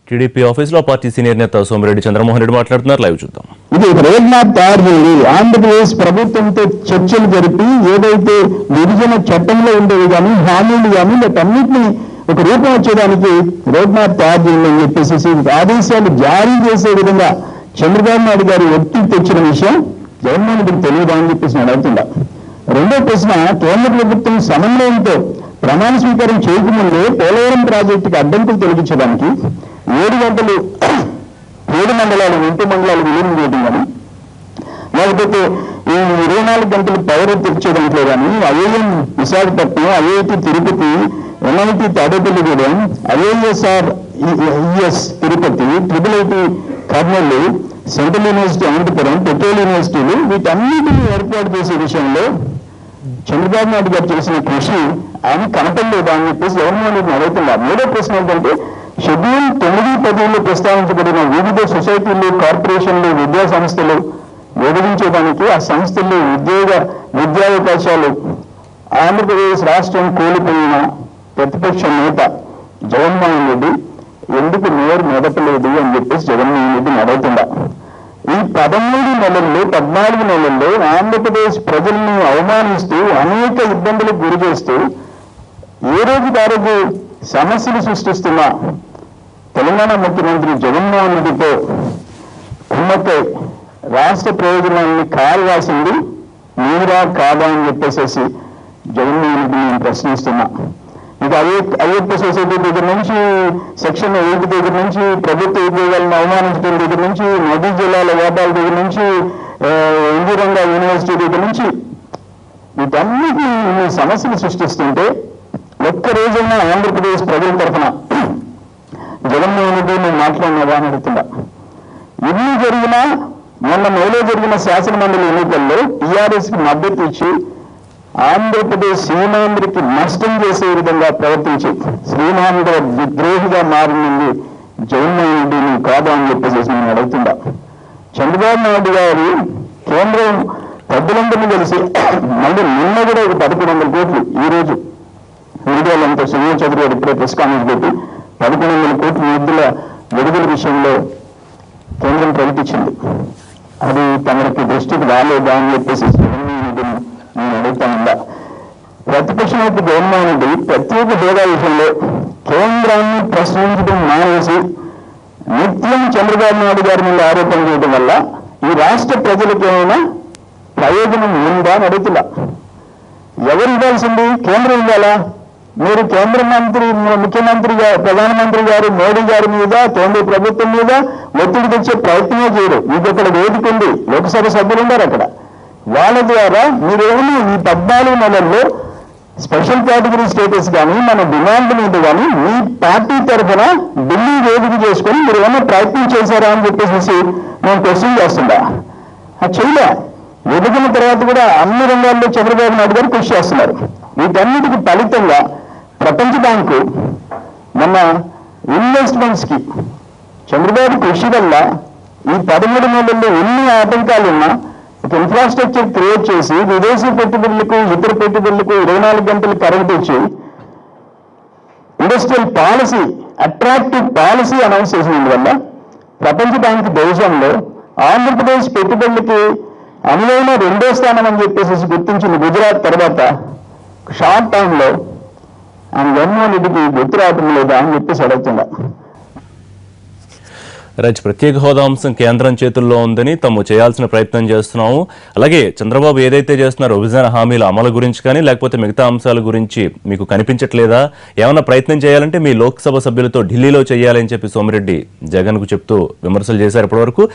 TDP ఆఫీసులో party senior నేత సోమిరెడ్డి చంద్రమోహన్ రెడ్డి మాట్లాడుతున్నారు. లైవ్ చూద్దాం. ఇది రోడ్ మ్యాప్ తయారు చేయాలి. ఆంధ్రప్రదేశ్ ప్రభుత్వంతో చర్చలు జరిపి ఏదైతే విభజన చట్టంలో ఉండేవి కానీ హామీలు కానీ వీటన్నిటిని ఒక రూపం వచ్చేదానికి రోడ్ మ్యాప్ తయారు చేయాలని చెప్పేసి ఆదేశాలు జారీ చేసే విధంగా చంద్రబాబు నాయుడు గారు ఒత్తిడి తెచ్చిన విషయం జగన్మోహన్ రెడ్డికి తెలియదా అని చెప్పేసి నేను అడుగుతున్నా. రెండో ప్రశ్న, కేంద్ర ప్రభుత్వం సమన్వయంతో ప్రమాణ స్వీకారం చేయకముందే పోలవరం ప్రాజెక్టుకి అడ్డంకులు తొలగించడానికి 7 గంటలు 7 మండలాలు 8 మండలాలు విలీనం చేయడం కానీ, లేకపోతే ఈ 24 గంటలు పవర్ తెచ్చేదాంట్లో కానీ IIM Visakhapatnam, IIT Tirupati, NIT Tadepalligudem, IISER Tirupati, IIIT Kurnool, central university Anantapur, petrol యూనివర్సిటీలు వీటన్నిటిని ఏర్పాటు చేసే విషయంలో చంద్రబాబు నాయుడు గారు చేసిన కృషి ఆయన కనపడలేదా అని చెప్పేసి జగన్మోహన్ రెడ్డిని అడుగుతున్నారు. మూడో ప్రశ్న ఏంటంటే, షెడ్యూల్ 9-10లో ప్రస్తావించబడిన వివిధ సొసైటీలు, కార్పొరేషన్లు, విద్యా సంస్థలు విభజించడానికి ఆ సంస్థల్లో విద్యావకాశాలు ఆంధ్రప్రదేశ్ రాష్ట్రం కోల్పోయిన ప్రతిపక్ష నేత జగన్మోహన్ రెడ్డి ఎందుకు నోరు మెదపలేదు అని చెప్పేసి జగన్మోహన్ రెడ్డిని అడుగుతున్నా. ఈ 13 నెలల్లో 14 నెలల్లో ఆంధ్రప్రదేశ్ ప్రజల్ని అవమానిస్తూ అనేక ఇబ్బందులకు గురి చేస్తూ ఏ రోజుకి ఆ రోజు సమస్యలు సృష్టిస్తున్న తెలంగాణ ముఖ్యమంత్రి జగన్మోహన్ రెడ్డితో కుమ్మక్కై రాష్ట్ర ప్రయోజనాన్ని కాల్వాసింది మీరా కాదా అని చెప్పేసి జగన్మోహన్ రెడ్డిని నేను ప్రశ్నిస్తున్నా. ఇక అయ్యప్ప సొసైటీ దగ్గర నుంచి, సెక్షన్ 8 దగ్గర నుంచి, ప్రభుత్వ ఉద్యోగాలను అవమానించడం దగ్గర నుంచి, నదీ జిల్లాల వ్యాపారాల దగ్గర నుంచి, ఇందిరంగా యూనివర్సిటీ దగ్గర నుంచి వీటన్నిటినీ సమస్యలు సృష్టిస్తుంటే ఒక్క రోజైనా ఆంధ్రప్రదేశ్ ప్రజల తరఫున జగన్మోహన్ రెడ్డి నేను మాట్లాడినదా అని అడుగుతున్నా. ఇన్ని జరిగినా మొన్న మేలో జరిగిన శాసనమండలి ఎన్నికల్లో టీఆర్ఎస్కి మద్దతు ఇచ్చి ఆంధ్రప్రదేశ్ సీమాంధ్రకి నష్టం చేసే విధంగా ప్రవర్తించి శ్రీమాంధ్ర విద్రోహిగా మారింది జగన్మోహన్ రెడ్డి నువ్వు కాదా అని చెప్పేసి నేను అడుగుతుందా. చంద్రబాబు నాయుడు గారు కేంద్రం పెద్దలందరినీ కలిసి మళ్ళీ నిన్న కూడా ఒక 1100 కోట్లు ఈ రోజు మీడియాలంతా సునీల్ చౌదరి గారు ఇప్పుడే ప్రెస్ కాన్ఫరెన్స్ పెట్టి 1100 కోట్ల నిధుల విడుదల విషయంలో కేంద్రం ప్రకటించింది. అది తమకి దృష్టికి రాలేదా అని చెప్పేసి జగన్మోహన్ రెడ్డిని నేను అడుగుతానుందా. ప్రతిపక్ష నేత జగన్మోహన్ రెడ్డి ప్రత్యేక హోదా విషయంలో కేంద్రాన్ని ప్రశ్నించడం మానేసి నిత్యం చంద్రబాబు నాయుడు గారి మీద ఆరోపణ చేయడం వల్ల ఈ రాష్ట్ర ప్రజలకు ఏమైనా ప్రయోజనం ఉందా అని అడుగుతున్నా. ఎవరు ఇవ్వాల్సింది? కేంద్రం ఇవ్వాలా? మీరు కేంద్ర మంత్రి, ముఖ్యమంత్రి గారు, ప్రధానమంత్రి గారు మోడీ గారి మీద, కేంద్ర ప్రభుత్వం మీద ఒత్తిడి తెచ్చే ప్రయత్నమే చేయరు. మీకు అక్కడ వేదిక ఉంది, లోక్సభ సభ్యులు ఉన్నారు అక్కడ. వాళ్ళ ద్వారా మీరేమైనా ఈ 14 నెలల్లో స్పెషల్ కేటగిరీ స్టేటస్ కానీ మన డిమాండ్ మీద కానీ మీ పార్టీ తరఫున ఢిల్లీ వేదిక చేసుకొని మీరు ఏమైనా ప్రయత్నం చేశారా అని చెప్పేసి నేను క్వశ్చన్ చేస్తుందా. అది చేయలే. విభజన తర్వాత కూడా అన్ని రంగాల్లో చంద్రబాబు నాయుడు గారు కృషి చేస్తున్నారు. వీటన్నిటికి ఫలితంగా ప్రపంచ బ్యాంకు మన ఇన్వెస్ట్మెంట్స్ కి చంద్రబాబు కృషి వల్ల ఈ 13 నెలల్లో ఎన్ని ఆటంకాలు ఉన్నా ఒక ఇన్ఫ్రాస్ట్రక్చర్ క్రియేట్ చేసి విదేశీ పెట్టుబడులకు, ఇతర పెట్టుబడులకు 24 గంటలు కరెంట్ ఇచ్చి industrial policy, attractive policy announce చేసినందువల్ల ప్రపంచ బ్యాంక్ దేశంలో ఆంధ్రప్రదేశ్ పెట్టుబడులకి అనువైన 2వ స్థానం అని చెప్పేసి గుర్తించిన గుజరాత్ తర్వాత షార్ట్ టైంలో ఆయన జగన్మోహన్ రెడ్డికి గుర్తు రావటం లేదా అని చెప్పేసి అడుగుతున్నా. ప్రత్యేక హోదా అంశం కేంద్రం చేతుల్లో ఉందని తాము చేయాల్సిన ప్రయత్నం చేస్తున్నాము. అలాగే చంద్రబాబు ఏదైతే చేస్తున్నారో విభజన హామీల అమలు గురించి కానీ లేకపోతే మిగతా అంశాల గురించి మీకు కనిపించట్లేదా? ఏమైనా ప్రయత్నం చేయాలంటే మీ లోక్సభ సభ్యులతో ఢిల్లీలో చేయాలని చెప్పి సోమిరెడ్డి జగన్కు చెప్తూ విమర్శలు చేశారు ఇప్పటివరకు.